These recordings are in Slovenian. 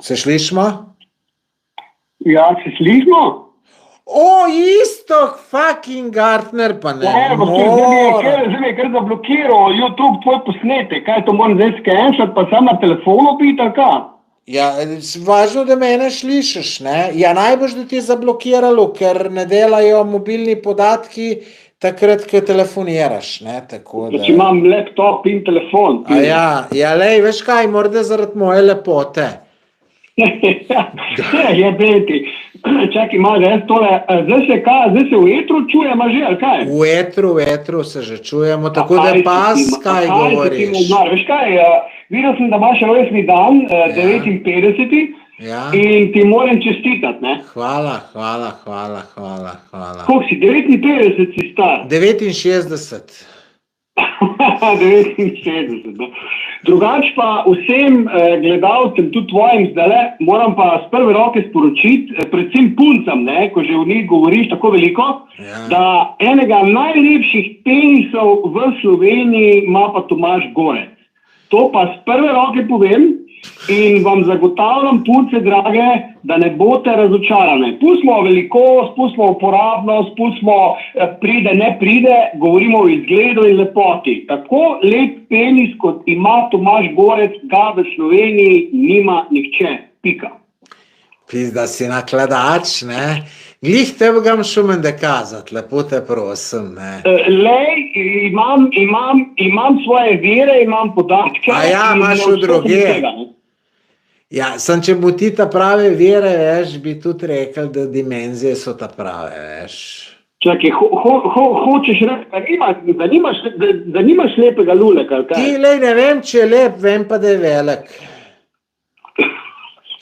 Se slišimo? Ja, se slišimo? O, Iztok fucking Gartner, pa ne Zdaj mi je kar zablokiral YouTube tvoj posnetek. Kaj to moram zdaj skenšati, pa sam na telefonu biti, ali kaj? Ja, važno, da mene slišiš, ne? Ja, najbolj, da ti je zablokiralo, ker ne delajo mobilni podatki takrat, ko telefoniraš, ne? Tako da... Če imam laptop in telefon. Ja, lej, veš kaj, morda zaradi moje lepote. Je beti. Čakaj, malo, jaz tole, zdaj se v etru čujemo že, ali kaj? V etru se že čujemo, tako da pas, kaj govoriš. Veš kaj, videl sem, da imaš rojstni dan, 59. Ja. In ti moram čestitati, ne? Hvala. Koliko si, 59 si star? 69. 69, ne? Drugač pa vsem gledalcem, tudi tvojim zdajle, moram pa z prve roke sporočiti, predvsem puncam, ne, ko že o njih govoriš tako veliko, da enega najlepših tenisov v Sloveniji ima pa Tomaž Gorec. To pa z prve roke povem in vam zagotavljam, punce drage, da ne boste razočarane. Pustimo velikost, pustimo uporabnost, pustimo pride, ne pride, govorimo o izgledu in lepoti. Tako lep penis, kot ima Tomaž Gorec, ga v Sloveniji nima nihče. Pika. Pizda si nakladač, ne? Glih tebe ga šumen dekazat, lepo te prosim, ne? Lej, imam svoje vere, imam podatke. A ja, imaš v druge. Ja, sem če bo ti ta prave vere, veš, bi tudi rekel, da dimenzije so ta prave, veš. Čakaj, hočeš reči, da nimaš lepega luleka, ali kaj? Ti, lej, ne vem, če je lep, vem pa, da je velik.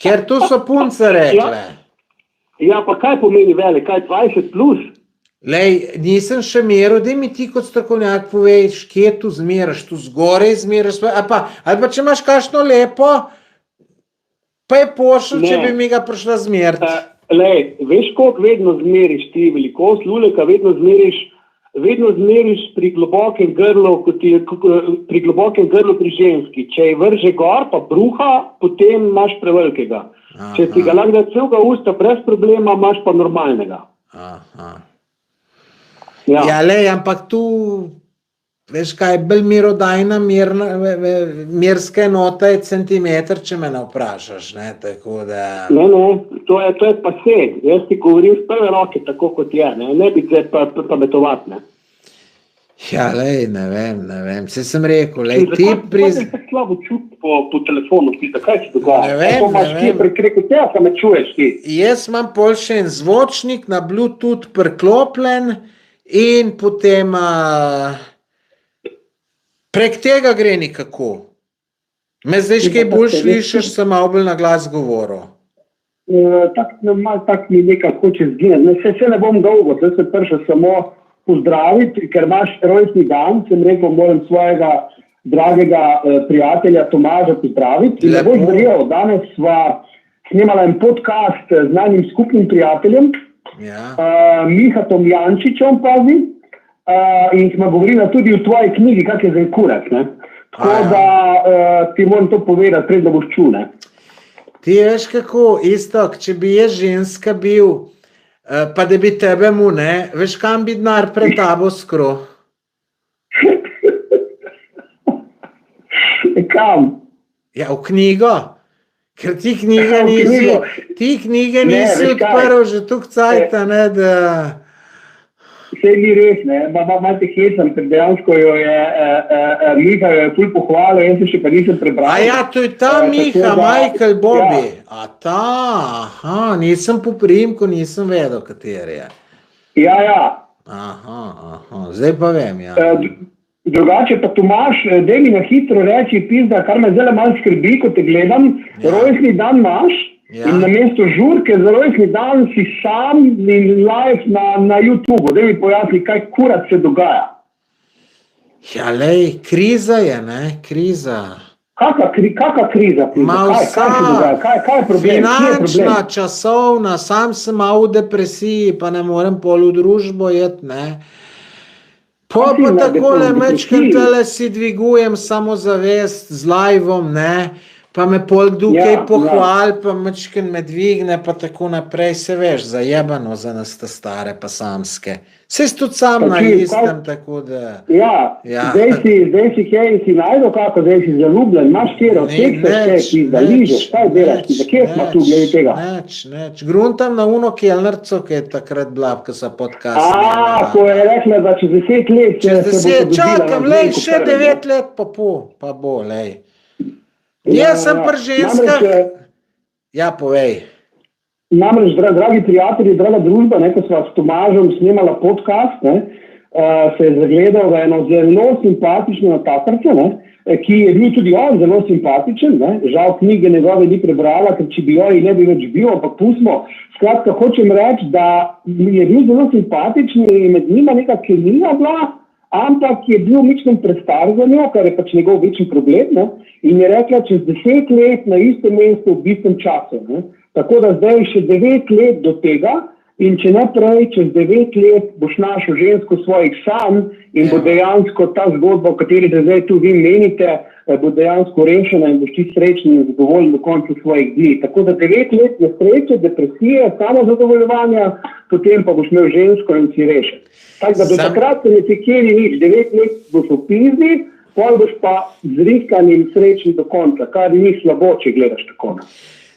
Ker tu so punce rekle. Ja, pa kaj pomeni velik, kaj 20 plus? Lej, nisem še meril, da mi ti kot strokovnjak poveš, kje tu zmeraš, tu zgoraj zmeraš, ali pa če imaš kakšno lepo, pa je pošel, če bi mi ga prišla zmeriti. Lej, veš, koliko vedno zmeriš ti velikost luleka, vedno zmeriš pri globokem grlu, pri ženski. Če je vrže gor, pa bruha, potem imaš prevelikega. Če ti ga lahko da celega usta brez problema, imaš pa normalnega. Ja, lej, ampak tu, veš kaj, bolj mirodajna merska enota je centimeter, če me ne vprašaš, ne, tako da... Ne, to je pa vse. Jaz ti govorim z prve roke, tako kot je, ne bi se pametovat, ne. Ja, lej, ne vem, se sem rekel, lej, ti priz... Zakaj se slabo čuti po telefonu, pisa, kaj se dogaja? Ne vem. Preko tega, ka me čuješ ti. Jaz imam pol še en zvočnik na Bluetooth priklopljen in potem prek tega gre nekako. Me zdaj kaj bolj slišiš, sem malo bolj na glas govoril. Tak mi nekaj hoče zginati. Se ne bom dolgo, se prišel samo pozdraviti, ker imaš rojstni dan, sem rekel, moram svojega dragega prijatelja Tomaža pozdraviti. In ne boš verjel, danes sva snemala en podcast z znanim skupnim prijateljem, Mihatom Jančičem, pazi, in smo govorili tudi o tvoji knjigi, kak je zdaj kurac, ne. Tako da ti moram to povedati, pred da boš čul, ne. Ti veš kako, Istok, če bi jaz ženska bil, pa da bi tebe mu, ne, veš kam bi denar pred tabo skro? Kam? Ja, v knjigo. Ker ti knjige nisi odprl že tuk cajta, ne, da... Vse ni res, ne, malo te hecam, ker dejansko jo je, Miha jo je ful pohvalil, jaz se še pa nisem prebral. A ja, to je ta Miha, Michael Bobby. A ta, nisem po priimku, nisem vedel, kateri je. Ja. Zdaj pa vem, ja. Drugače pa Tomaž, daj mi na hitro reči, pizda, kar me zdaj malo skrbi, ko te gledam, rojstni dan imaš, in namesto žurke za rojstni dan si sam in live na YouTube. Daj mi pojasni, kaj kurac se dogaja. Ja, lej, kriza je, ne, kriza. Kaka kriza? Kaj se dogaja? Kaj je problem? Finančna, časovna, sam sem malo v depresiji, pa ne morem pol v družbo jeti, ne. Pa takole mečkam tele si dvigujem samozavest z liveom, ne. pa me pol dukaj pohval, pa mačken me dvigne, pa tako naprej, se veš, zajebano za nas te stare pa samske. Saj si tudi sam na istem, tako da... Ja, zdaj si kaj, si najdel kako, zdaj si zaljubljen, imaš kjero, da ližeš, kaj delaš, da kje smo tu glede tega? Neč. Gruntam na uno kelnerco, ki je takrat bila, ko so podcast. Ko je rekla, da čez 10 let... Čez 10, čakam, lej, še 9 let pa bo, lej. Jaz sem pri ženskah... Ja, povej. Namreč, dragi prijatelji, draga družba, ko sva s Tomažem snemala podcast, se je zagledal v eno zelo simpatično natakarco, ki je bil tudi on zelo simpatičen, žal knjige njegove ni prebrala, ker če bi jo ne bi več bil, ampak pustimo. Skratka, hočem reči, da je bil zelo simpatičen in med njima neka kemija bila, ampak je bil mičnem prestar za njo, kar je pač njegov večji problem, in je rekla, čez 10 let na istem mestu v istem času. Tako da zdaj še 9 let do tega in če ne prej, čez 9 let boš našel žensko svojih sanj in bo dejansko ta zgodba, o kateri se zdaj tu vi menite, bo dejansko rešena in boš ti srečni in zadovoljen do konca svojih dni. Tako da 9 let je sreče, depresije, samozadovoljevanja, potem pa boš imel žensko in si rešen. Tako da do takrat se ne tekeri nič, 9 let boš v pizdi, pol boš pa zriskan in srečni do konca, kar ni slabo, če gledaš tako.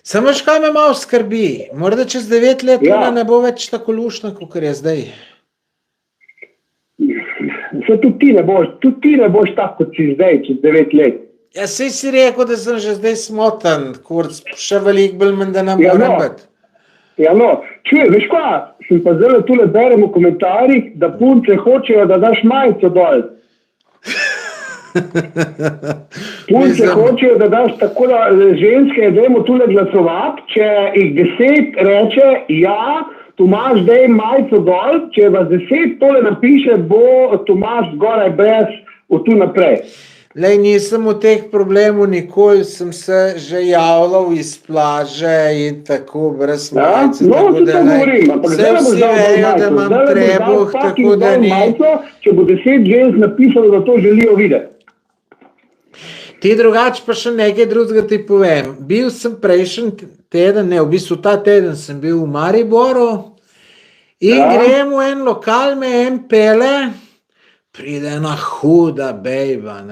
Samo kaj me malo skrbi, morda čez 9 let ona ne bo več tako lušna, kot je zdaj. Tudi ti ne boš tako, kot si zdaj, čez 9 let. Ja, sej si rekel, da sem že zdaj smotan, kurc, še veliko bolj men, da nam moram biti. Ja, čuj, veš kaj, sem pa zelo tule berem v komentarjih, da punce hočejo, da daš majico dol. Punce hočejo, da daš tako, da ženske dajmo tule glasovati, če jih 10 reče, ja, Tomaž, daj majico dol, če vas 10 tole napiše, bo Tomaž zgoraj brez od tu naprej. Lej, nisem v teh problemov nikoli, sem se že javljal iz plaže in tako, brez majice, tako da vse vsi vejo, da imam trebuh, tako da ni. Če bo 10 žensk napisalo, da to želijo videti. Ti drugače pa še nekaj drugega ti povem. Bil sem prejšnji teden, v bistvu ta teden sem bil v Mariboru in grem v en lokal, me en pele, pride ena huda bejba,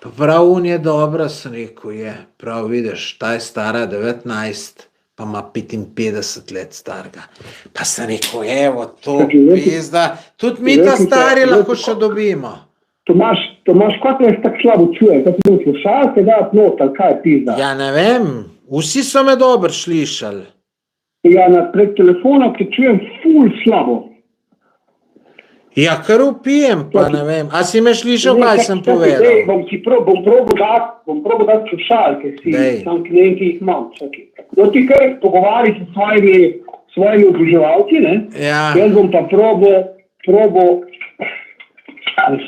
pa prav on je dobra, sem rekel, je, prav vidiš, ta je stara 19, pa ima 55 let starega. Pa sem rekel, evo, to pizda, tudi mi ta stari lahko še dobimo. Tomaž, kako je tako slabo čuje, kako se slušalke dati not, ali kaj je pizda? Ja, ne vem, vsi so me dobro slišali. Ja, prek telefona, ki čujem ful slabo. Ja, kar upijem, pa ne vem. A si me slišal, kaj sem povedal? Bom probal dati slušalke, sam klient, ki jih imam. No, ti kaj pogovari s svojimi oboževalci, Jaz bom pa probal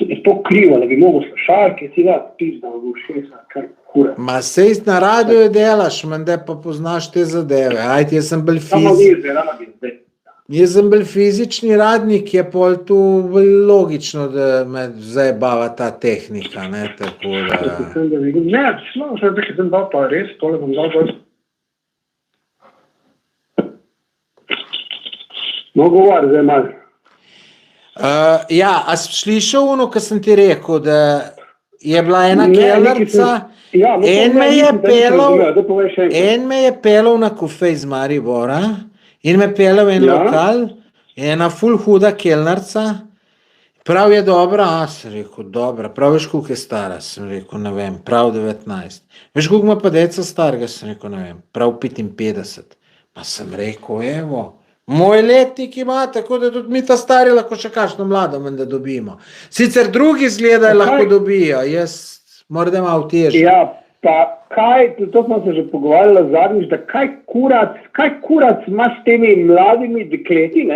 je to krivo, da bi mogel slušalke, si da pizda v ušesa, kar kura. Ma sej na radiju delaš, mende pa poznaš te zadeve. Ajde, jaz sem bolj fizični radnik, je pol tu logično, da me zajebava ta tehnika, tako da... Ne, slavo, še sem dal pa res, tole bom dal bolj. No, govor, zdaj malo. Ja, a si slišal ono, ko sem ti rekel, da je bila ena kelnerca, en me je pelal na kofej z Maribora in me pelal en lokal, ena ful huda kelnerca, prav je dobra, sem rekel, dobra, prav veš, koliko je stara, sem rekel, ne vem, prav 19. Veš, koliko ima pa deca starega, sem rekel, ne vem, prav 55. Pa sem rekel, evo, moj letnik ima, tako da tudi mi ta stari lahko še kakšno mlado menda dobimo. Sicer drugi zgledajo lahko dobijo, jaz morda malo težje. Ja, pa kaj, to smo se že pogovarjali zadnjič, da kaj kurac ima s temi mladimi dekleti,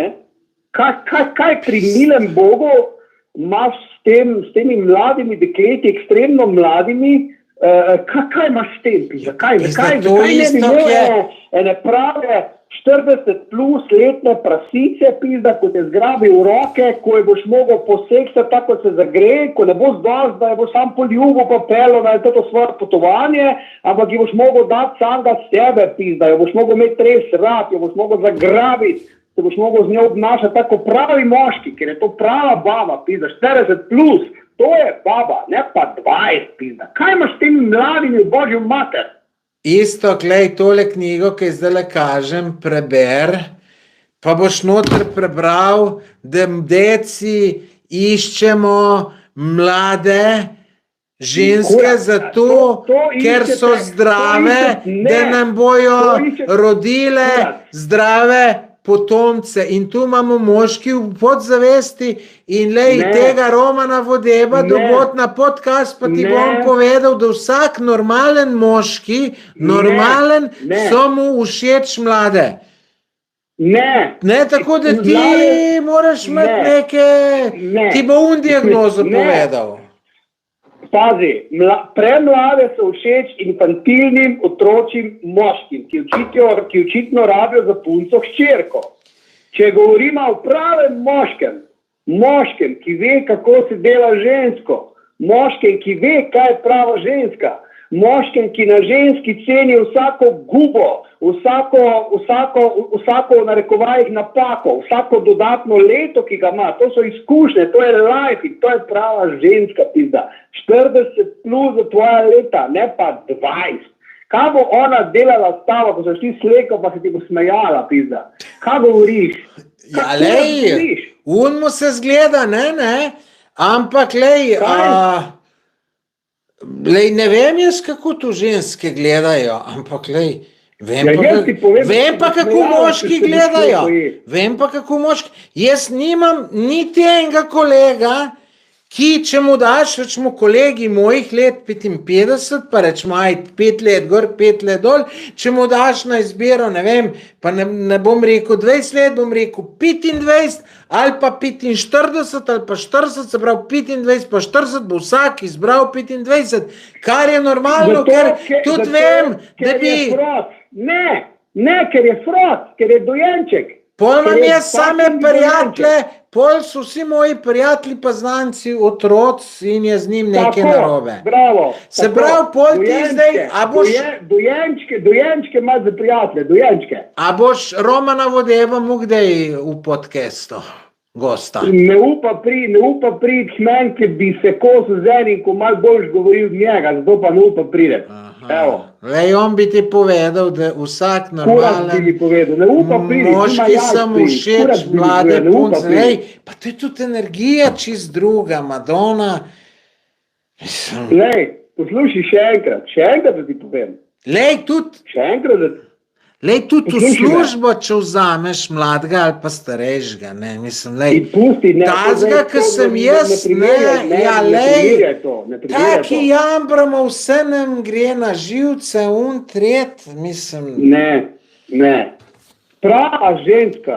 kaj pri milem Bogu ima s temi mladimi dekleti, ekstremno mladimi, kaj ima s tem? Zakaj ne bi imel ene prave 40 plus letne prasice, pizda, ko te zgrabi v roke, ko je boš mogel poseksati tako, se zagreje, ko ne bo zdost, da je boš sam poljubo pa pelo na to svoje potovanje, ampak ji boš mogel dati samega sebe, pizda, jo boš mogel imeti res rad, jo boš mogel zagrabiti, se boš mogel z njo obnašati tako pravi moški, ker je to prava baba, pizda, 40 plus, to je baba, ne pa 20, pizda. Kaj imaš s temi mladimi v božjo mater? Isto, glej, tole knjigo, ki zdaj le kažem, preber, pa boš noter prebral, da deci iščemo mlade ženske zato, ker so zdrave, da nam bojo rodile zdrave potomce. In tu imamo moški v podzavesti in lej tega Romana Vodeba dobot na podcast, pa ti bom povedal, da vsak normalen moški, so mu všeč mlade. Ne, tako da ti moraš imeti neke, ti bo diagnozo povedal. Pazi, premlade so všeč infantilnim, otročim moškim, ki očitno rabijo za punco hčerko. Če govorimo o pravem moškem, ki ve, kako se dela žensko, moškem, ki ve, kaj je prava ženska, moškem, ki na ženski ceni vsako gubo, vsako v narekovajih napako, vsako dodatno leto, ki ga ima, to so izkušnje, to je life, to je prava ženska, pizda. 40 plus za tvoja leta, ne pa 20. Kaj bo ona delala s tabo, ko so šli sleko, pa se ti bo smejala, pizda? Kaj govoriš? Ja, lej, mu se zgleda, ne, ampak lej, ne vem jaz, kako tu ženske gledajo, ampak lej, vem pa, kako moški gledajo. Jaz nimam niti enega kolega, ki, če mu daš, rečemo kolegi mojih let 55, pa rečemo 5 let gor, 5 let dol, če mu daš na izbiro, ne vem, pa ne bom rekel 20 let, bom rekel 25, ali pa 45, ali pa 40, se pravi 25 pa 40, bo vsak izbral 25, kar je normalno, ker tudi vem, da bi... Ne, ker je frot, ker je dojenček. Pol imam jaz same prijatelje, pol so vsi moji prijatelji pa znanci otroci in je z njim nekaj narobe. Bravo. Se pravi, pol ti zdaj, a boš... Dojenčke imaš za prijatelje, dojenčke. A boš Romana Vodeba mu kdaj v podcastu gosta? Ne upa priti k meni, ki bi se kosil z enim, ko malo boljš govoril od njega, zato pa ne upa priti. Evo. Lej, on bi ti povedal, da vsak normalen moški sem všeč mlade punce. Lej, pa to je tudi energija čist druga, Madonna. Lej, poslušaj še enkrat da ti povem. Lej, tudi v službo, če vzameš mladega ali pa starejšega, ne, mislim, lej, tazga, ki sem jaz, taki jambramo, vse nam gre na živce, mislim. Ne, prava ženska,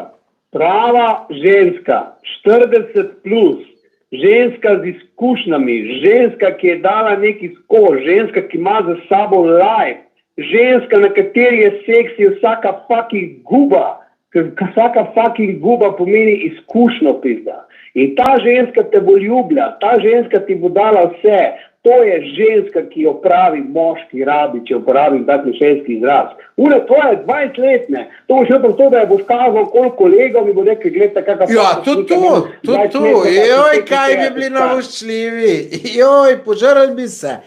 40 plus, ženska z izkušnjami, ženska, ki je dala neki skoz, ženska, ki ima za sabo life, ženska, na kateri je seksi vsaka fucking guba, ker vsaka fucking guba pomeni izkušnjo, pizda. In ta ženska te bo ljubila, ta ženska ti bo dala vse. To je ženska, ki jo pravi moški rabi, če uporabim takšen ženski izraz. To je 20 letne. To boš to, da je boš kazal koliko kolegov in bo nekaj gledati, kakva... Ja, tudi tu. Joj, kaj bi bili navoščljivi. Joj, požrl bi se.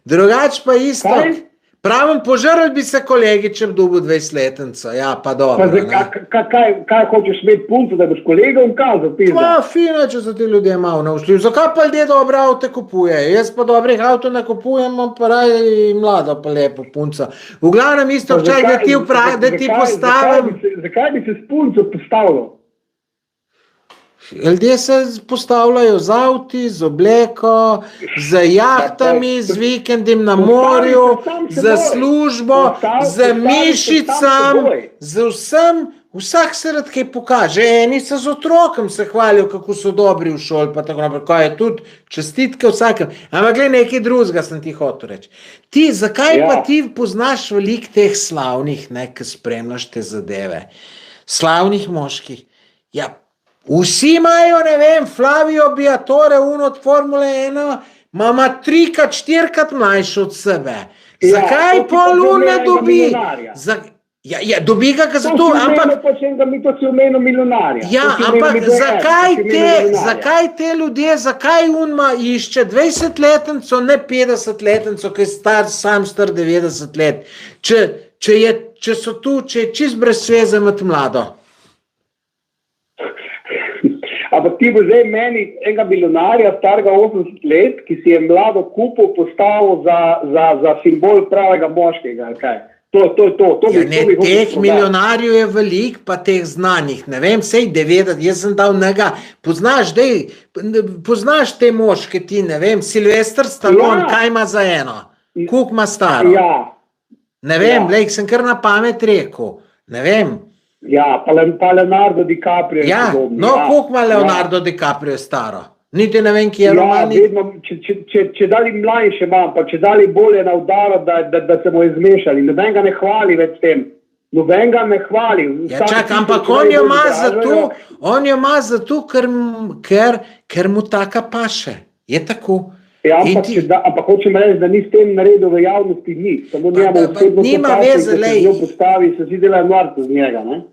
Drugač pa isto. Kaj? Pravim, požrl bi se kolegi, če bi dobil 20-letnico. Ja, pa dobro. Kaj hočeš imeti punco, da boš kolegom kazal? Pa fino, če so ti ljudje malo navšljivi. Zakaj pa ljudje dobre avte kupuje? Jaz pa dobrih avto ne kupujem, pa raje mlado pa lepo punco. V glavnem isto, da ti postavim... Zakaj bi se s punco postavljal? Ljudje se postavljajo z avti, z obleko, z jahtami, z vikendim na morju, z službo, z mišicam, z vsem, Vsak se rad kaj pokaže. Eni se z otrokom se hvalijo, kako so dobri v šoli, pa tako naprej. Ko je tudi čestitke vsakem. Ampak gled, nekaj drugega sem ti hotel reči. Ti, zakaj pa ti poznaš veliko teh slavnih, ne, ki spremljaš te zadeve? Slavnih moških. Ja, vsi imajo, ne vem, Flavio Briatore, od Formule 1, ima 3-krat, 4-krat mlajši od sebe. Zakaj pol ne dobi? Ja, dobi ga zato, ampak... To si omenil milijonarja. Ja, ampak zakaj te ljudje, zakaj unma išče 20-letnico, ne 50-letnico, ki je sam star 90 let, če je čist brez sveze med mlado? Ampak ti bo zdaj meni enega milijonarja, starega 80 let, ki si je mlado kupil, postavil za simbol pravega moškega, kaj? To. Teh milijonarjev je veliko, pa teh znanih, ne vem, sej 90, jaz sem dal njega, poznaš te moške ti, ne vem, Sylvester Stallone, kaj ima za eno, koliko ima staro? Ne vem, lejk sem kar na pamet rekel, ne vem. Ja, pa Leonardo DiCaprio. Ja, koliko ima Leonardo DiCaprio staro? Niti ne vem, kje je romani. Vedno, če dali mlajše imam, pa če dali bolje na udaro, da se mu je zmešali. Noben ga ne hvali več tem. Noben ga ne hvali. Ja, čak, ampak on jo ima zato, ker mu taka paše. Je tako. Ja, ampak hočem reči, da ni s tem naredil v javnosti nič. Samo nima veze, lej. Postavi, se si delajo norca z njega, ne?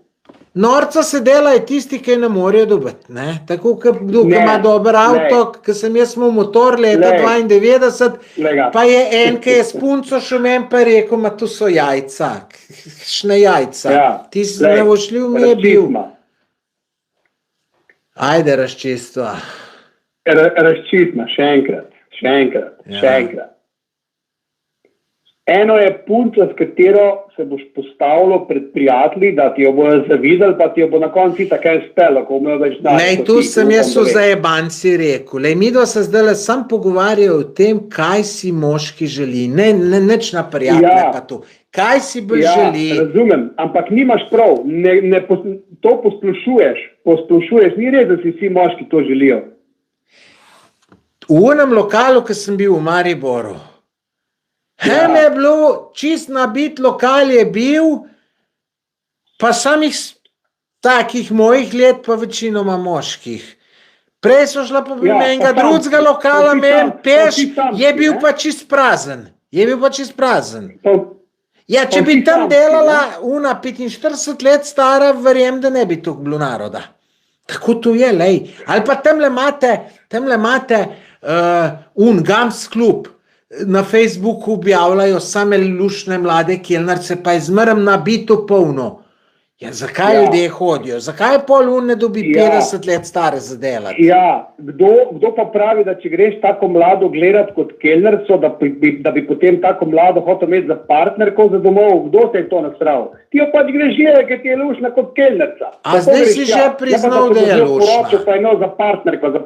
Norca se delajo tisti, ki ne morejo dobiti, ne? Tako, ki ima dober avto, ki sem jaz imel motor leta 92, pa je en, ki je s punco šumen, pa je rekel, ma tu so jajca, kakšne jajca. Ti si nevošljiv mi je bil. Ajde, razčistva. Razčistma, še enkrat. Eno je punca, s katero se boš postavilo pred prijatelji, da ti jo bojo zavidali, pa ti jo bo na konci tako spelo, ko bojo več dali. Lej, tu sem jaz v zajebanci rekel. Lej, midva se zdaj sam pogovarjajo o tem, kaj si moški želi. Ne, nič na prijatelje pa tu. Kaj si bolj želi? Ja, razumem, ampak nimaš prav. To posplošuješ. Ni res, da si vsi moški to želijo. V onem lokalu, ki sem bil v Mariboru, je bilo čist nabit lokal je bil, pa samih takih mojih let, pa večinoma moških. Prej so šla pa enega drugega lokala, je bil pa čist prazen. Ja, če bi tam delala una 45 let stara, verjem, da ne bi tukaj bilo naroda. Tako to je, lej. Ali pa temle imate Gams klub, na Facebooku objavljajo same lušne mlade kelnarce, pa je zmeraj nabito polno. Ja, zakaj ljudje hodijo? Zakaj pol ne dobi 50 let stare za delati? Ja, kdo pa pravi, da če greš tako mlado gledati kot kelnerco, da bi potem tako mlado hotel imeti za partnerko za domov, kdo se je to nasral? Ti jo pač greš žele, ker ti je lušna kot kelnerca. A zdaj si že priznal, da je lušna. Pa eno za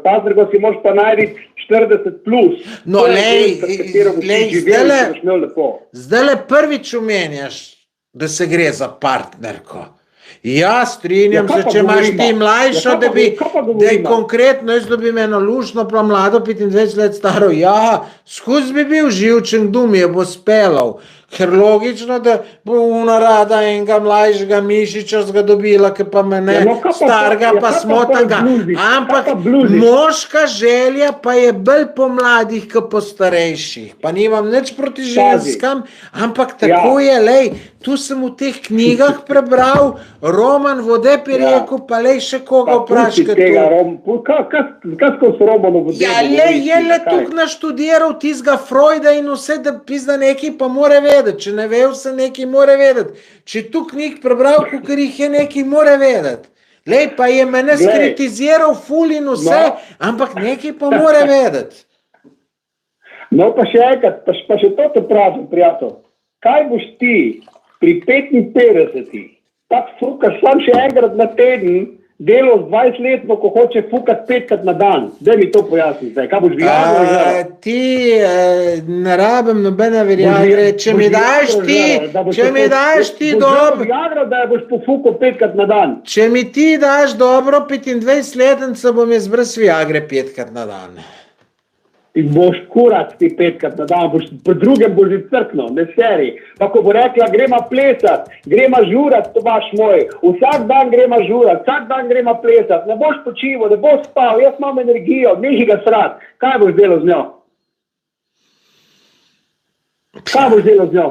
partnerko si moš pa najti 40 plus. No, lej, zdaj prvič omenjaš, da se gre za partnerko. Ja, strinjam se, če imaš ti mlajšo, da je konkretno, jaz dobim eno lušno, pa mlado 25 let staro, ja, skuz bi bil živčen, dum je bo spelal, ker logično, da bo ona rada enega mlajšega Mišiča zga dobila, ki pa me ne, starga pa smotanga, ampak moška želja pa je bolj po mladih, kot po starejših, pa nimam nič proti ženskam, ampak tako je, lej, tu sem v teh knjigah prebral, Roman Vodeb je rekel, pa lej še koga vpraška tu. Kaj s Romanom Vodebom? Ja, lej, je le tukaj naštudiral tizga Freuda in vse, da pizda nekaj pa more vedeti, če ne ve vse nekaj more vedeti. Če tu knjig prebral, kakor jih je nekaj more vedeti. Lej, pa je mene skritiziral ful in vse, ampak nekaj pa more vedeti. No, pa še enkrat, pa še to te pravim, prijatelj. Kaj boš ti pri 55, tako frukaš sam še enkrat na teden, delo z 20-letno, ko hoče fukati 5-krat na dan? Daj mi to pojasni zdaj, kaj boš Viagra? Ti ne rabim nobene Viagre, če mi daš ti dobro... Viagra, da boš pofukal 5-krat na dan. Če mi ti daš dobro 25-letnico, bom jaz brez Viagre 5-krat na dan. In boš kurat ti 5-krat na dan, pri drugem boš že crkno, ne seri. Pa ko bo rekla, grema plesat, grema žurat, Tomaž moj, vsak dan grema žurat, vsak dan grema plesat, ne boš počival, ne boš spal, jaz imam energijo, neži ga srat. Kaj boš delal z njo? Kaj boš delal z njo?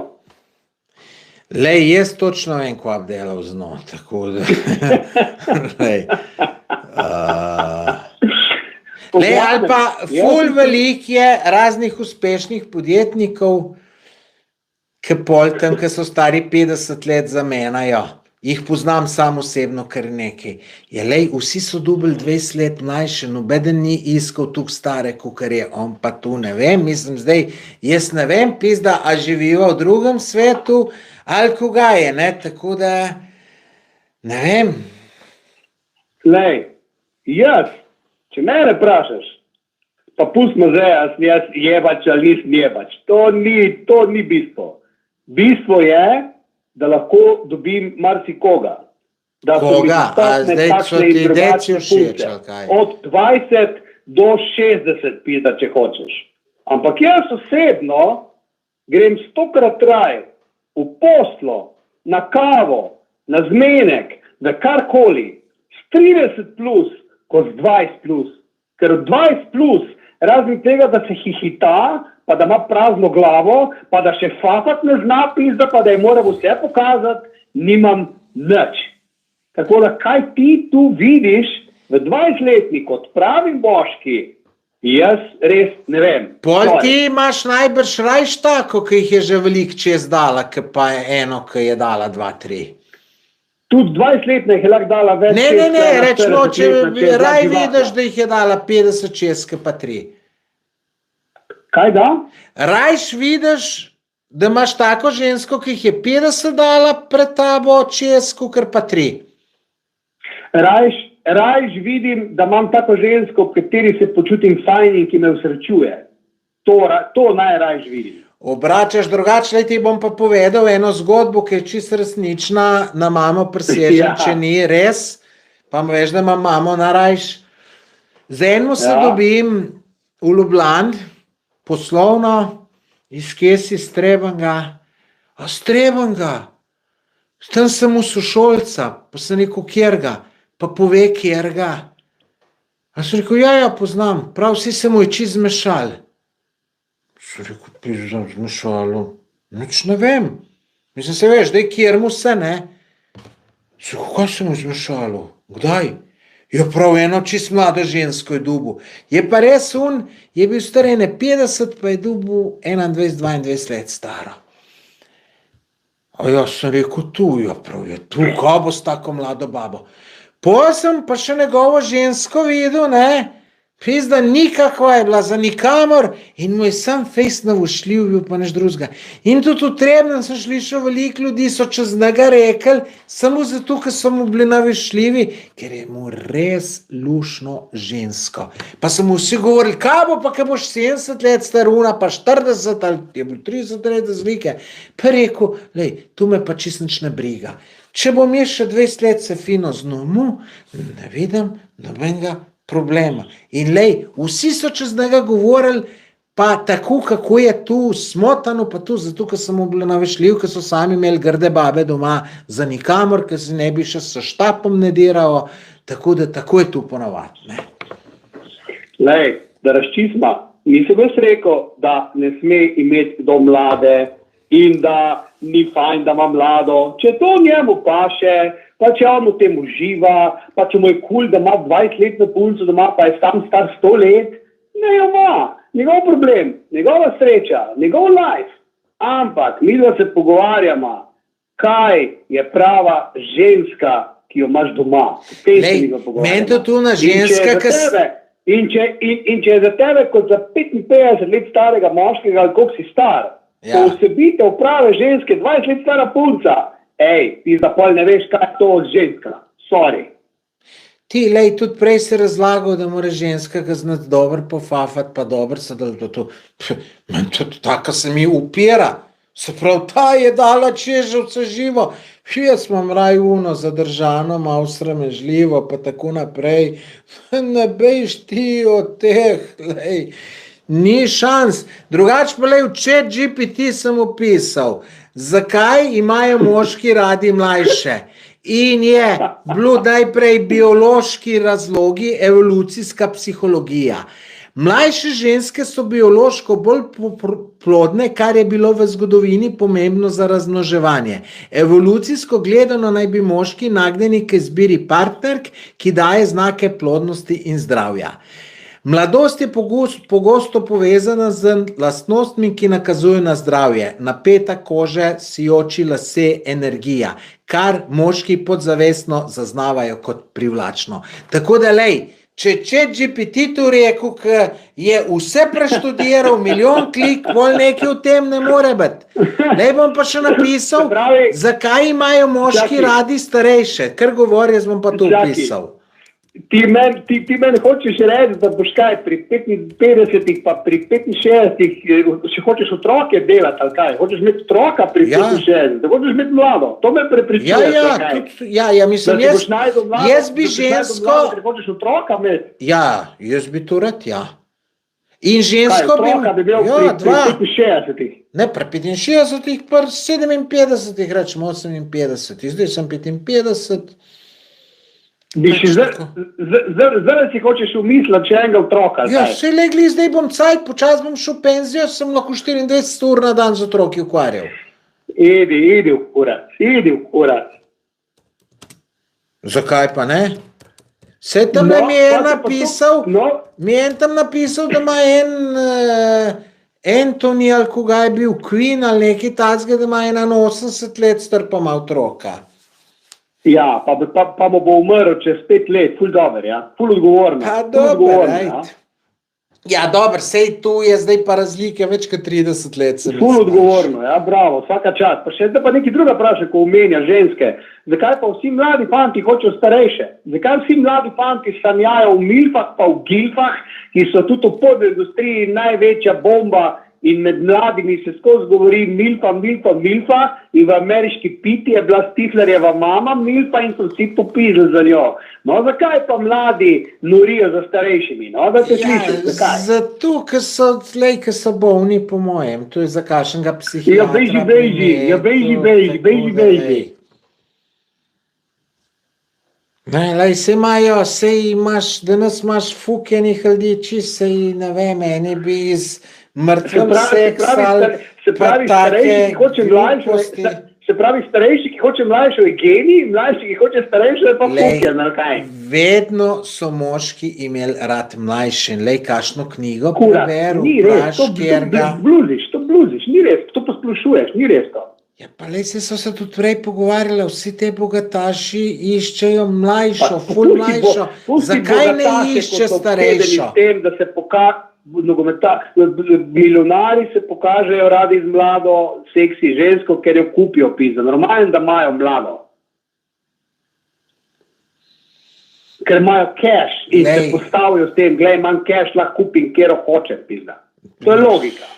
Lej, jaz točno vem, kva bi delal z njo, tako da... Lej... Lej, ali pa ful velik je raznih uspešnih podjetnikov, ki pol tam, ki so stari 50 let zamenjajo. Jih poznam sam osebno kar nekaj. Lej, vsi so dobili 20 let mlajše, nobeden ni iskal tuk stare, kakor je on, pa tu ne vem, mislim zdaj, jaz ne vem, pizda, a živijo v drugem svetu, ali koga je, ne, tako da, ne vem. Lej, jaz, če mene vprašaš, pa pustimo zdaj, ali jaz jebač ali nisem jebač. To ni bistvo. Bistvo je, da lahko dobim marsikoga. Da koga? A zdaj so ti deci všeč, ali kaj? Od 20 do 60, pizda, če hočeš. Ampak jaz osebno grem 100-krat raj v poslo, na kavo, na zmenek, da karkoli, s 30 plus, kot 20 plus. Ker 20 plus, razen tega, da se hihita, pa da ima prazno glavo, pa da še fafat ne zna pizda, pa da je mora vse pokazati, nimam nič. Tako da, kaj ti tu vidiš v 20-letni kot pravi moški, jaz res ne vem. Pol ti imaš najbrž rajš tako, ki jih je že veliko čez dala, ki pa je eno, ki je dala 2-3. Tudi 20-letna jih je lahko dala več. Ne, rečemo, če raj vidiš, da jih je dala 50-6, pa 3. Kaj da? Rajš vidiš, da imaš tako žensko, ki jih je 50 dala pred tabo, 6, kar pa 3. Rajš vidim, da imam tako žensko, v kateri se počutim fajn in ki me usrečuje. To najrajš vidim. Obračaš drugače, ti bom pa povedal eno zgodbo, ki je čisto resnična, na mamo presežem, če ni res, pa veš, da imam mamo narajš. Z enim se dobim v Ljubljani, poslovno, iz kje si Strebenga. A Strebenga? Tam sem v sošolca, pa sem rekel, kjerga, pa pove, kjerga. A sem rekel, ja, poznam, prav vsi se moj čist zmešali. Sem rekel, pizdam, zmešalo, nič ne vem. Mislim se, veš, da je kjer mu se, ne? Sem rekel, kaj se mu zmešalo? Kdaj? Je prav eno čist mlado žensko je dubu. Je pa res je bil star 50, pa je dubu 21-22 let staro. A jaz sem rekel, tu je prav, je tu, ko bo s tako mlado babo. Potem sem pa še njegovo žensko videl, ne? Pizda nikakva je bila za nikamor in mu je sam fejs navošljiv bil, pa nič drugega. In tudi v Trebnjem sem slišal, veliko ljudi so čez njega rekli, samo zato, ker so mu bili navošljivi, ker je mu res lušno žensko. Pa so mu vsi govorili, kaj bo pa, kaj boš 70 let staruna, pa 40 ali je bil 30 let razlike. Pa rekel, lej, tu me pa čist nič ne briga. Če bom jaz še 20 let se fino znomu, ne vidim nobenega problema. In lej, vsi so čez njega govorili, pa tako, kako je tu smotano, pa tu zato, ker sem mu bil navešljiv, ker so sami imeli grde babe doma za nikamor, ker se ne bi še s štapom ne diralo, tako da tako je tu ponovadi, ne. Lej, da razčisma, nisem jaz rekel, da ne sme imeti kdo mlade in da ni fajn, da ima mlado. Če to njemu paše, pa če on v tem uživa, pa če mu je kul, da ima 20-letno punco doma, pa je sam star 100 let, ne jo ima. Njegov problem, njegova sreča, njegov life. Ampak mi da se pogovarjamo, kaj je prava ženska, ki jo imaš doma. Lej, meni to tu na ženska, In če je za tebe kot za 55 let starega moškega, ali koliko si star, ko vsebite v prave ženske, 20 let stara punca, pizda pol ne veš, kaj je to od ženska. Sorry. Ti, lej, tudi prej si razlagal, da mora ženska ga znati dobro pofafati, pa dobro sedati to. Meni to tako se mi upira. Se pravi, ta je dala čežavce živo. Jaz imam raj uno zadržano, malo sramežljivo, pa tako naprej. Ne bejš ti od teh, lej. Ni šans. Drugače pa lej, v ChatGPT sem opisal, zakaj imajo moški radi mlajše. In je bilo najprej biološki razlogi, evolucijska psihologija. Mlajše ženske so biološko bolj plodne, kar je bilo v zgodovini pomembno za razmnoževanje. Evolucijsko gledano naj bi moški nagnjeni k izbiri partnerk, ki daje znake plodnosti in zdravja. Mladost je pogosto povezana z lastnostmi, ki nakazujejo na zdravje, napeta kože, sijoči lase, energija, kar moški podzavestno zaznavajo kot privlačno. Tako da lej, če ChatGPT tu rekel, ki je vse preštudiral, milijon klik, bolj nekaj v tem ne more biti. Lej bom pa še napisal, zakaj imajo moški radi starejše. Kar govori, jaz bom pa to opisal. Ti meni hočeš reči, da boš kaj pri 55, pa pri 65, še hočeš otroke delati, ali kaj? Hočeš imeti otroka pri 65, da hočeš imeti mlado. To me prepričuje. Mislim, jaz bi žensko... Hočeš otroka imeti? Ja, jaz bi to rad, ja. In žensko bi... Otroka bi bil pri 65. Ne, pri 65, pri 57, rečemo 58, zdaj sem 55. Zdaj si hočeš umisliti še enega otroka. Ja, vse legli, zdaj bom cajt, počas bom šel v penzijo, sem lahko 24 ur na dan z otroki ukvarjal. Idi v kurat. Zakaj pa ne? Saj tam mi je napisal, da ima Anthony, ali koga je bil, Queen ali nekaj tacga, da ima 81 let star pa ima otroka. Ja, pa bo umrl čez 5 let, ful dober, ja, ful odgovorno. Pa dober, ajt. Ja, dober, sej tu je zdaj pa razlike več kot 30 let. Ful odgovorno, ja, bravo, vsaka čast. Pa še zdaj pa nekaj druga vpraša, ko omenja ženske. Zakaj pa vsi mladi fanti hočejo starejše? Zakaj vsi mladi fanti sanjajo v milfah pa v gilfah, ki so tudi v podindustriji največja bomba? In med mladimi se skozi govori milfa, in v ameriški piti je bila Stiflerjeva mama milfa in so vsi popizli za njo. No, zakaj pa mladi norijo za starejšimi? No, da te slišim, zakaj? Zato, ker so bolni po mojem, to je za kakšnega psihiatra. Beži. Ne, lej, danes imaš fukenih ljudi, čisto ne vem, eni bi iz mrtvem seksal, pa take gluposti. Se pravi, starejši, ki hoče mlajšo, je genij, mlajši, ki hoče starejšo, je pa fuken, ali kaj? Vedno so moški imeli rad mlajši, lej, kakšno knjigo preberu, vpraš, kjer ga... To bluziš, ni res, to posplošuješ, ni res to. Ja, pa lej, so se tudi prej pogovarjali, vsi te bogataši iščejo mlajšo, ful mlajšo, zakaj ne išče starejšo? Da se milijonari se pokažejo radi z mlado seksi žensko, ker jo kupijo pizda. Normalno, da imajo mlado. Ker imajo cash in se postavijo s tem, glej, imam cash, lahko kupim, kjer hoče pizda. To je logika.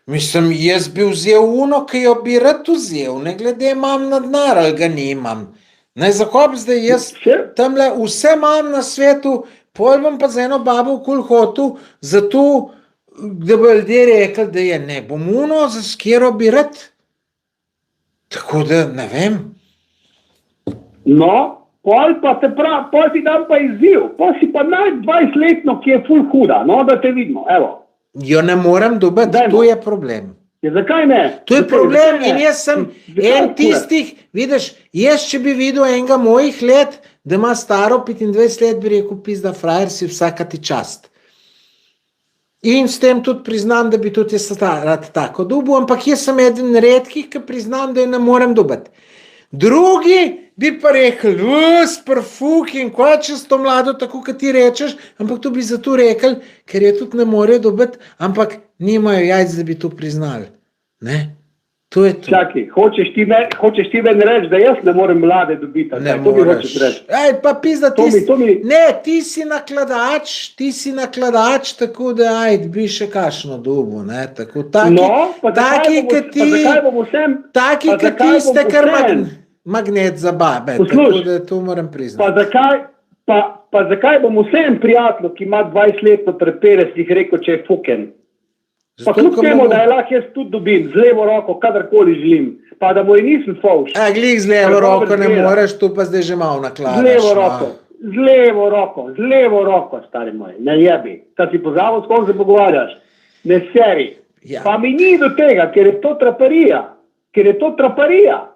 Mislim, jaz bi vzel uno, ki jo bi rad vzel, ne glede imam na denar, ali ga nimam. Ne, zakaj bi zdaj jaz tamle vse imam na svetu, pol bom pa z eno babo okoli hotel, zato, da bo ljudje rekli, da je ne bom uno, za skero bi rad. Tako da, ne vem. No, pol ti dam pa izziv, pol si pa naj 20-letno, ki je ful huda, no, da te vidimo, evo. Jo ne morem dobiti, to je problem. Ja, zakaj ne? To je problem in jaz sem en tistih, vidiš, jaz če bi videl enega mojih let, da ima staro 25 let, bi rekel, pizda frajer, si vsaka ti čast. In s tem tudi priznam, da bi tudi jaz rad tako dobil, ampak jaz sem eden redkih, ki priznam, da jo ne morem dobiti. Drugi bi pa rekel, sprfuk in kaj čez to mlado, tako kot ti rečeš, ampak to bi zato rekel, ker je tudi ne morejo dobiti, ampak nimajo jajc, da bi to priznali. Ne? To je to. Čakaj, hočeš ti meni reči, da jaz ne morem mlade dobiti? Ne To mi moreš. hočeš reči. Ej, pa pizda, To mi- Ne, ti si nakladač, tako da bi še kakšno dobo, ne, tako, taki, pa kot zakaj ti ste bom kar vseeno? magnet za babe, Poslušaj. tako da to moram priznati. Pa zakaj bom vsem prijatelju, ki ima 20 let na trpelesih, rekel, če je fuken? Pa Zato, kljub ko temu, mogo- da je lahko jaz tudi dobim z levo roko, kadarkoli želim, pa da mu je nisem fovš. Glih z levo Ker roko dobro ne zgleda. moreš, tu pa zdaj že malo Z nakladaš. levo no. roko, z levo roko, stari moj, ne jebi. Kad si pozabil, s kom se pogovarjaš? Ne seri. Ja. Pa mi ni do tega, ker je to traparija.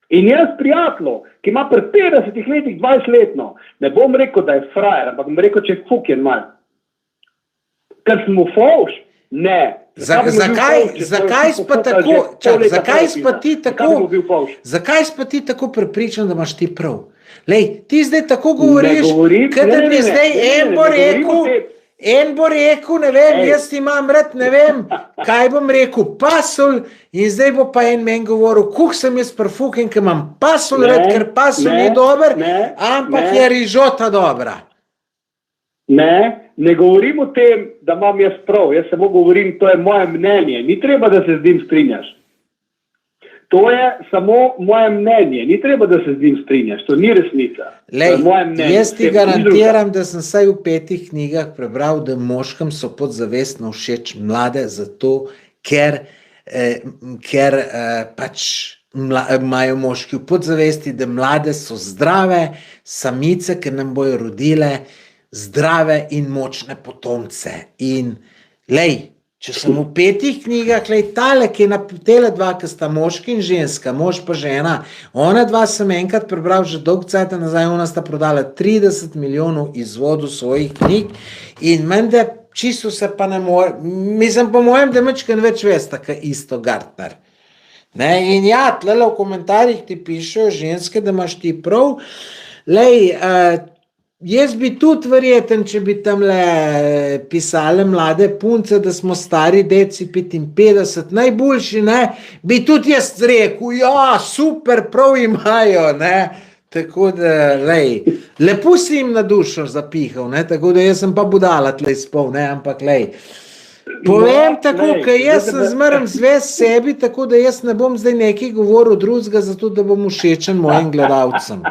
In jaz prijatelju, ki ima pri 50 letih 20 letno, ne bom rekel, da je frajer, ampak bom rekel, če je fuken mal. Ker sem mu fovš? Ne. Zakaj si pa ti tako prepričan, da imaš ti prav? Lej, ti zdaj tako govoriš, kot da bi zdaj en bo rekel, ne vem, jaz imam rad, ne vem, kaj bom rekel, pasulj, in zdaj bo pa en meni govoril, kuh sem jaz prefuken, ker imam pasulj rad, ker pasulj ni dober, ampak je rižota dobra. Ne govorim o tem, da imam jaz prav, jaz samo govorim, to je moje mnenje, ni treba, da se z njim strinjaš. To je samo moje mnenje, ni treba, da se z njim strinjaš, to ni resnica. Lej, to je moje mnenje. jaz ti garantiram, da sem vsaj v 5 knjigah prebral, da moškem so podzavestno všeč mlade, zato ker pač imajo moški v podzavesti, da mlade so zdrave samice, ki nam bojo rodile zdrave in močne potomce. In lej, če sem v 5 knjigah, lej, tele dva, ki sta moški in ženska, mož pa žena, ona dva sem enkrat prebral že dolg cajt nazaj, ona sta prodala 30 milijonov izvodov svojih knjig in menda čisto se pa ne more, mislim po mojem, da mačkan več vesta, ka isto Gartner. Ne, in ja, tlele v komentarjih ti pišejo ženske, da imaš ti prav, lej, jaz bi tudi verjeten, če bi tamle pisale mlade punce, da smo stari deci 55, najboljši, ne, bi tudi jaz rekel, ja, super, prav imajo, ne, tako da, lej, lepo si jim na dušo zapihal, ne, tako da jaz sem pa budala tle spol, ne, ampak lej, povem tako, ker jaz sem zmeraj zvest sebi, tako da jaz ne bom zdaj nekaj govoril drugega, zato da bom všečen mojim gledalcem.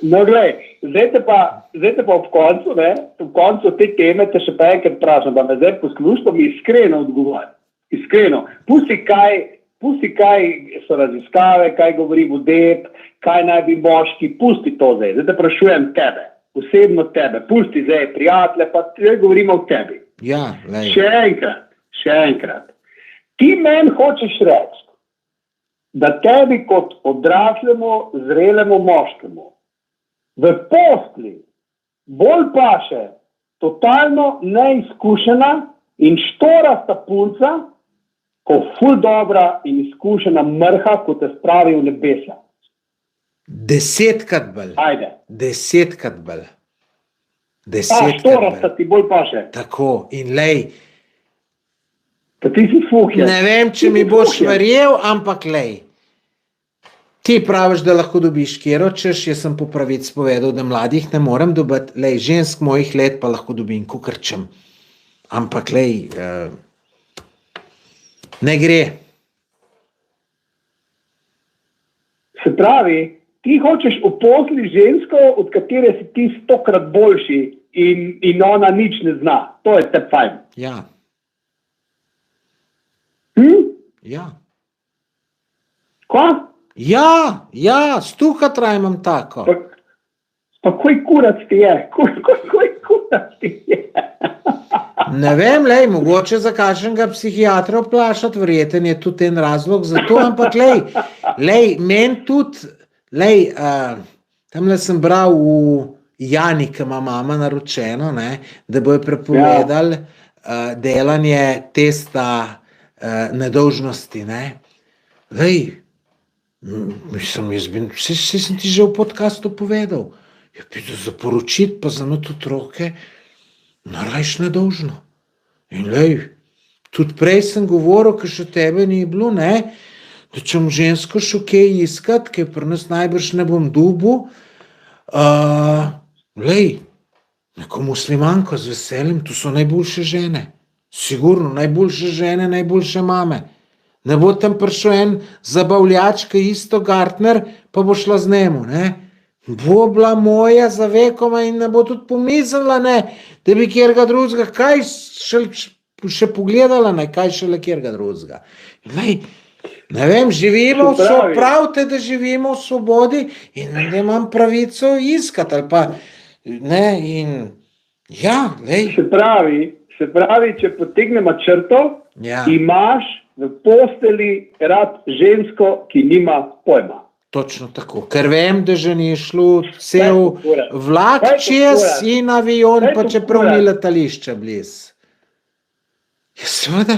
No, glej, zdaj te pa ob koncu te teme te še pa enkrat vprašam, da me zdaj poslušam, pa mi iskreno odgovori. Iskreno. Pusti kaj so raziskave, kaj govori vodeb, kaj naj bi moški, pusti to zdaj. Zdaj te vprašujem tebe, osebno tebe, pusti zdaj prijatelje, pa zdaj govorimo o tebi. Ja, lej. Še enkrat. Ti meni hočeš reči, da tebi kot odraslemu, zrelemu moškemu v posli bolj paše totalno neizkušena in štorasta punca, ko ful dobra in izkušena mrha, ko te spravi v nebesa. 10krat bolj. Ajde. 10krat bolj. Štorasta ti bolj paše. Tako, in lej, Pa ti si fuhjen. ne vem, če mi boš verjel, ampak lej, ti praviš, da lahko dobiš kjero, češ, jaz sem po pravic povedal, da mladih ne morem dobiti, lej, žensk mojih let pa lahko dobim kukrčem. Ampak lej, ne gre. Se pravi, ti hočeš uposli žensko, od katere si ti 100krat boljši in ona nič ne zna. To je te fajn. Ja, ja. Kva? Ja, stukat imam tako. Pa koj kurac ti je? Koj kurac ti je? Ne vem, lej, mogoče za kakšnega psihiatra vprašati, verjeten je tudi en razlog za to, ampak lej, meni tudi, lej, tamle sem bral v Jani, ki ima mama naročeno, ne, da bojo prepovedali delanje testa nedolžnosti, ne. Lej, mislim, vse sem ti že v podcastu povedal, je bilo za poročiti pa za not otroke, narajš nedolžno. In lej, tudi prej sem govoril, ker še tebe ni bilo, ne, če bom žensko šel kaj iskat, kaj pri nas najbrž ne bom dubu, lej, neko muslimanko z veseljem, to so najboljše žene. Sigurno, najboljše žene, najboljše mame. Ne bo tam prišel en zabavljač, ki isto Gartner, pa bo šla z njemu, ne. Bo bila moja za vekoma in ne bo tudi pomislila, ne, da bi kjerga drugega, kaj še pogledala, ne, kaj šele kjerga drugega. Lej, ne vem, živimo, pravite, da živimo v svobodi in da imam pravico iskati, ali pa, ne, in ja, lej. Se pravi, če potegnemo črto, imaš v posteli rad žensko, ki nima pojma. Točno tako, ker vem, da že ni šlo cel vlak čez in avion, pa čeprav ni letališče bliz. Ja, seveda,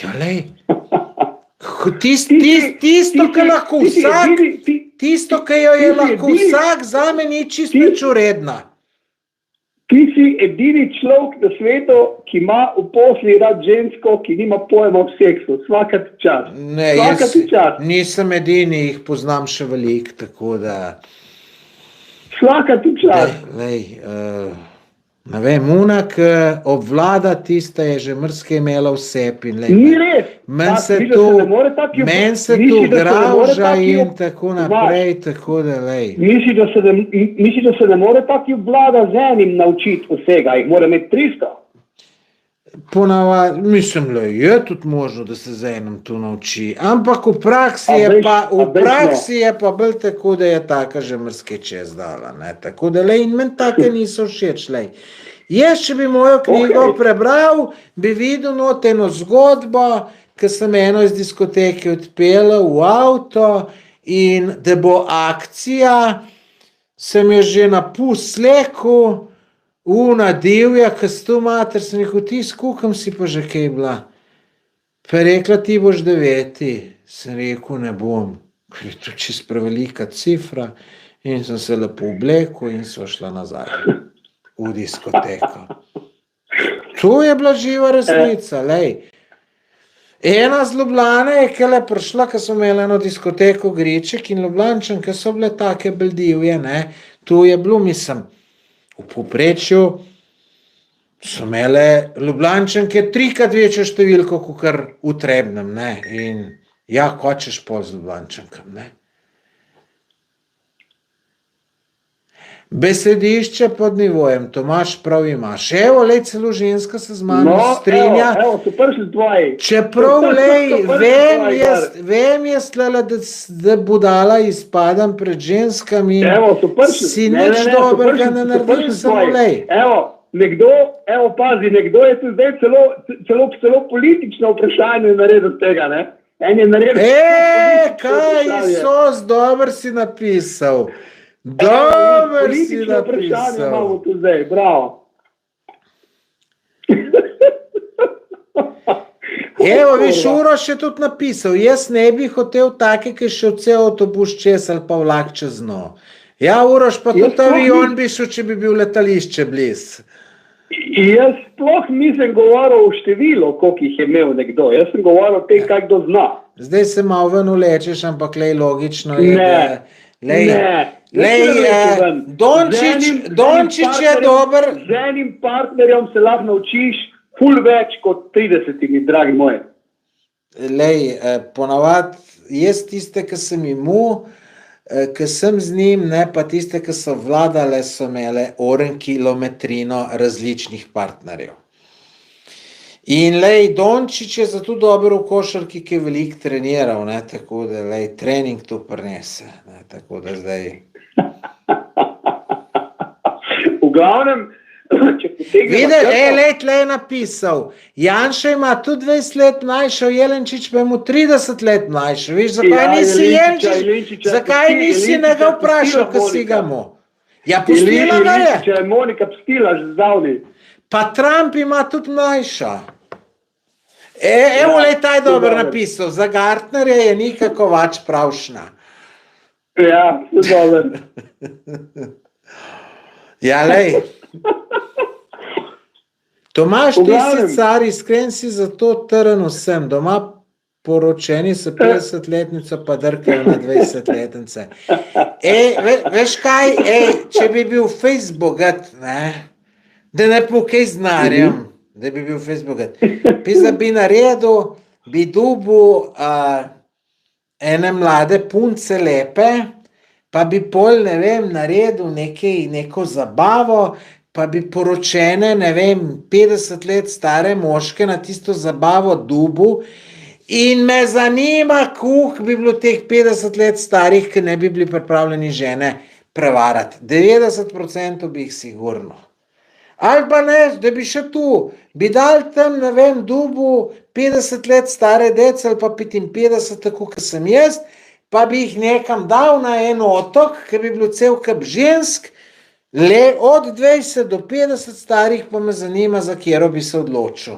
ja, lej. Tisto, ki lahko vsak, tisto, ki jo je lahko vsak, zame ni čist nič uredna. Ti si edini človek na svetu, ki ima v posli rad žensko, ki nima pojma v seksu. Svaka ti čas. Ne, jaz nisem edini, jih poznam še veliko, tako da... Svaka ti čas. Lej, ne vem, unak obvlada tista je že mrske imela v sebi. Ni res. Men se tu gravža in tako naprej, tako da lej. Misli, da se ne more taki obvlada z enim naučiti vsega, jih mora imeti 300. Ponavadi, mislim, da je tudi možno, da se z enim to nauči, ampak v praksi je pa bolj tako, da je taka že mrske čez dala, ne, tako da lej, in meni take niso všeč, lej. Jaz, če bi mojo knjigo prebral, bi videl not eno zgodbo, ki sem eno iz diskoteke odpeljal v avto in da bo akcija, sem jo že na pus slekel, una divja, ki s tu mater, sem jih vtis, kukam si pa že kaj bila. Pa je rekla, ti boš 9. Sem rekel, ne bom, ker je to čist prevelika cifra in sem se lepo oblekel in sva šla nazaj v diskoteko. To je bila živa resnica, lej. Ena z Ljubljane je kele prišla, ko so imeli eno diskoteko Griček in Ljubljančanke so bile take beldivje, ne. To je bilo, mislim, v povprečju so imele Ljubljančanke 3-krat večjo številko, kakor v Trebnjem, ne. In ja, hočeš pol z Ljubljančankam, ne. Besedišče pod nivojem, Tomaž prav imaš. Evo, lej, celo ženska se z mano strinja. Evo, so prišli tvoji. Čeprav, lej, vem jaz tlele, da budala izpadam pred ženskami. Evo, so prišli. Si nič dobrega ne naredim, samo lej. Evo, pazi, nekdo je tu zdaj celo politično vprašanje naredil tega, ne? En je naredil... Kaj, Isus, dober si napisal. Dober si napisal. Vprašanje imamo tu zdaj, bravo. Evo, viš, Uroš je tudi napisal, jaz ne bi hotel take, ki še vse avtobus čez ali pa vlak čez dno. Ja, Uroš, pa tudi avion bi šel, če bi bil letališče bliz. Jaz sploh nisem govoril o številu, koliko jih je imel nekdo. Jaz sem govoril o tem, kaj kdo zna. Zdaj se malo ven ulečeš, ampak lej, logično je, Dončić je dober. Z enim partnerjem se lahko naučiš ful več kot 30, dragi moji. Lej, ponavad, jaz tiste, ki sem imel, ki sem z njim, ne, pa tiste, ki so vladale, so imele kilometrino različnih partnerjev. In lej, Dončić je zato dober v košarki, ki je veliko treniral, ne, tako da lej, trening to prinese, ne, tako da zdaj... V glavnem, če potegnemo... Videl, tle je napisal, Janša ima tudi 20 let mlajšo, Jelenčič pa ima 30 let mlajšo, viš, zakaj nisi Jelenčič, zakaj nisi njega vprašal, ko si ga mu? Ja, pustila ga je. Jelenčiča je Monika pustila že zdavni. Pa Trump ima tudi mlajša. Evo, lej, ta je dobro napisal, za Gartnerja je Nika Kovač pravšna. Ja, dober. Ja, lej. Tomaž, ti si car, iskren si za to trn vsem. Doma poročeni s 50-letnico, pa drkajo na 20-letnice. Veš kaj, če bi bil fejst bogat, ne, da ne po kaj znarjam, da bi bil fejst bogat, pisa bi naredil, bi dobil ene mlade punce lepe, pa bi pol, ne vem, naredil neko zabavo, pa bi poročene, ne vem, 50 let stare moške na tisto zabavo dubu in me zanima, koliko bi bilo teh 50 let starih, ki ne bi bili pripravljeni žene prevarati. 90% bi jih sigurno. Ali pa ne, da bi še tu, bi dal tam, ne vem, dubu 50 let stare dece ali pa 55, tako kot sem jaz, pa bi jih nekam dal na en otok, ki bi bilo cel kup žensk, le od 20 do 50 starih, pa me zanima, za katero bi se odločil.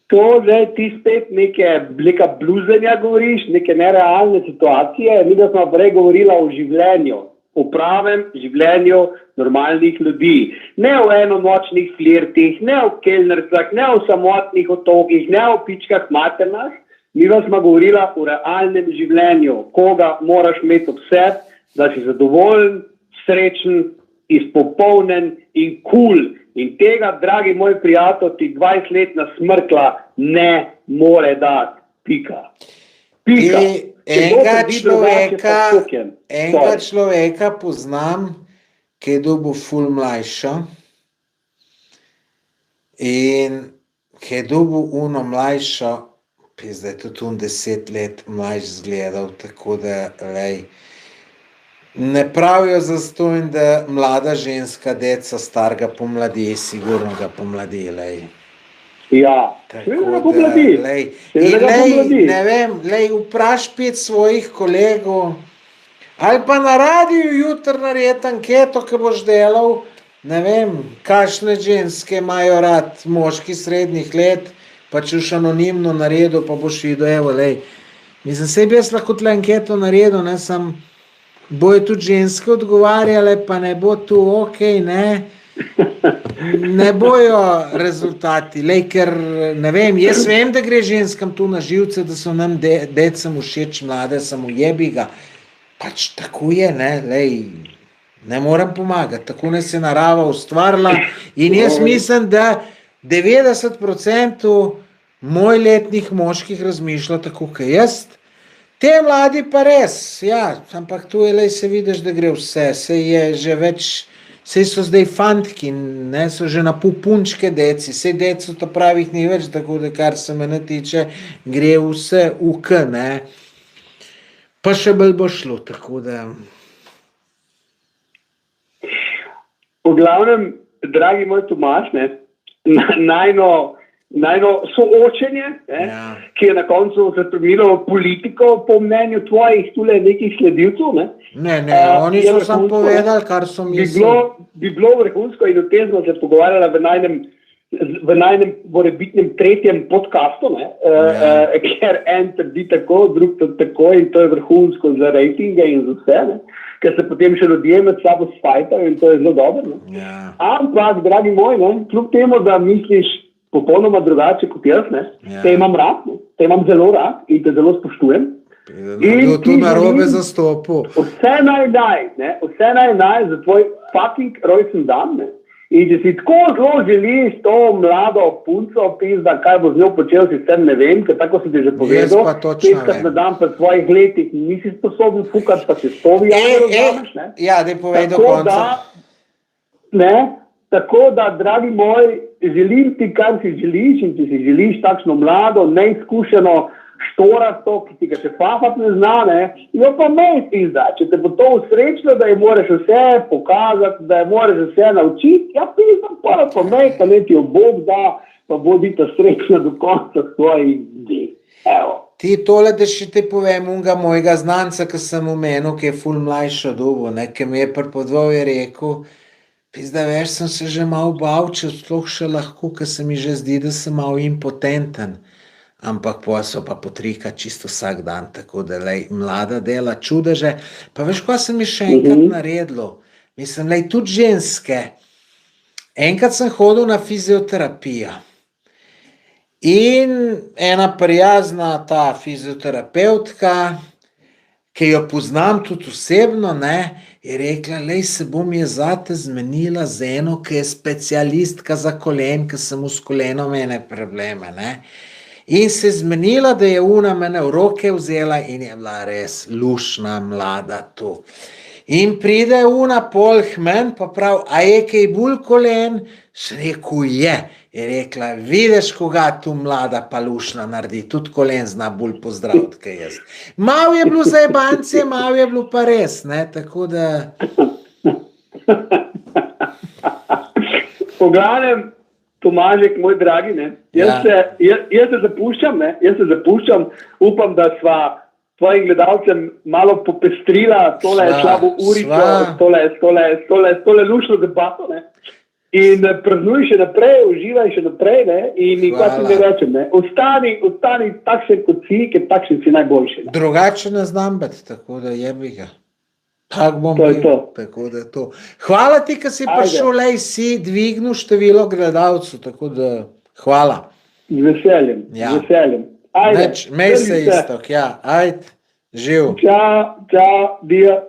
To zdaj ti spet neka bluzenja govoriš, neke nerealne situacije. Mi da smo prej govorila o življenju, o pravem življenju normalnih ljudi. Ne o enonočnih flirtih, ne o kelnercah, ne o samotnih otokih, ne o pičkah maternah. Mi da smo govorila o realnem življenju, koga moraš imeti ob sebi, da si zadovoljen, srečen, izpopolnen in cool. In tega, dragi moj prijatelj, ti 20-letna smrkla ne more dati. Pika. Enega človeka poznam, ki je dobil ful mlajšo in ki je dobil uno mlajšo, zdaj tudi 10 let mlajš zgledal, tako da, lej, ne pravijo zastonj, da mlada ženska deca starega pomladi, sigurno ga pomladi, lej. Ja, seveda ga pomladi. Ne vem, lej, vpraš 5 svojih kolegov, ali pa na radiju jutri naredi anketo, ki boš delal, ne vem, kakšne ženske imajo rad moški srednjih let, pa če boš anonimno naredil, pa boš videl, evo, lej, mislim, sebi jaz lahko tle anketo naredil, ne, sam bojo tudi ženske odgovarjale, pa ne bo tu okej, ne bojo rezultati, lej, ker, ne vem, jaz vem, da gre ženskam tu na živce, da so nam decem všeč mlade, samo jebi ga, pač tako je, ne, lej, ne morem pomagati, tako nas je narava ustvarila in jaz mislim, da 90% mojletnih moških razmišlja tako, kot jaz. Te mladi pa res, ja, ampak tu je, lej, se vidiš, da gre vse, se je že več, se so zdaj fantki, ne, so že na punčke deci, se deco to pravih ni več, tako da kar se mene tiče, gre vse v k, ne. Pa še bolj bo šlo, tako da. V glavnem, dragi moj Tomaž, ne, najno soočenje, ki je na koncu se spremenilo v politiko, po mnenju tvojih tule nekih sledilcev, ne? Ne, oni so sam povedali, kar so mislili. Bi bilo vrhunsko in o tem smo se pogovarjali v najnem morebitnem 3. podcastu, ne? Ker en trdi tako, drug tako in to je vrhunsko za rejtinge in za vse, ne? Ker se potem še ljudje med sabo spajtajo in to je zelo dobro. Ja. Ampak, dragi moj, ne, kljub temu, da misliš popolnoma drugače kot jaz, ne, te imam rad, ne, te imam zelo rad in te zelo spoštujem. In tu narobe zastopil. Vse naj za tvoj fucking rojsten dan, ne. In če si tako zelo želiš to mlado punco, pizda, kaj bo z njo počel, si sem ne vem, ker tako si ti že povedal, 5 na dan pri svojih letih nisi sposoben fukati, pa si stovi, ne? Ja, daj povej do konca. Tako da, dragi moj, želim ti, kar si želiš in če si želiš takšno mlado, neizkušeno štorasto, ki ti ga še fafat ne zna, ne, jo pa mej pizda. Če te bo to usrečilo, da je moraš vse pokazati, da je moraš vse naučiti, ja pizda, pa mej, pa ne ti jo Bog da, pa bodita srečna do konca svojih dni. Evo. Ti tole, da še te povem, unga mojega znanca, ki sem omenil, ki je ful mlajšo dobo, ne, ki mi je pripovedoval, je rekel, pizda, veš, sem se že malo bal, če sploh še lahko, ker se mi že zdi, da sem malo impotenten. Ampak pa so pa potrika čisto vsak dan, tako da, lej, mlada dela čudeže. Pa veš, kaj sem mi še enkrat naredilo? Mislim, lej, tudi ženske. Enkrat sem hodil na fizioterapijo In ena prijazna ta fizioterapeutka, ki jo poznam tudi osebno, ne, je rekla, lej, se bom je zate zmenila z eno, ki je specialistka za kolen, ki sem s kolenom ene probleme, ne. In se zmenila, da je una mene v roke vzela in je bila res lušna, mlada tu. In pride una pol k meni, pa prav, a je kaj bolj kolen? Še rekel je. Je rekla, vidiš, koga tu mlada pa lušna naredi, tudi kolen zna bolj pozdraviti, kaj jaz. Malo je bilo za jebance, malo je bilo pa res, ne, tako da... Po glavnem, Tomažek, moj dragi, ne, jaz se zapuščam, upam, da sva tvojim gledalcem malo popestrila tole slabo urico, tole lušno debato, ne. In praznuj še naprej, uživaj še naprej, ne, in nikaj ti ne rečem, ne, ostani takšen kot si, ker takšen si najboljši. Ne. Drugače ne znam biti, tako da jebi ga. Tak bom To je bil, tako da je to. Hvala ti, ki si prišel, lej, si dvignil število gledalcev, tako da hvala. Z veseljem, Ja. z veseljem. Ajde, Mej se istok, ja, ajde, živ. Čau, dio.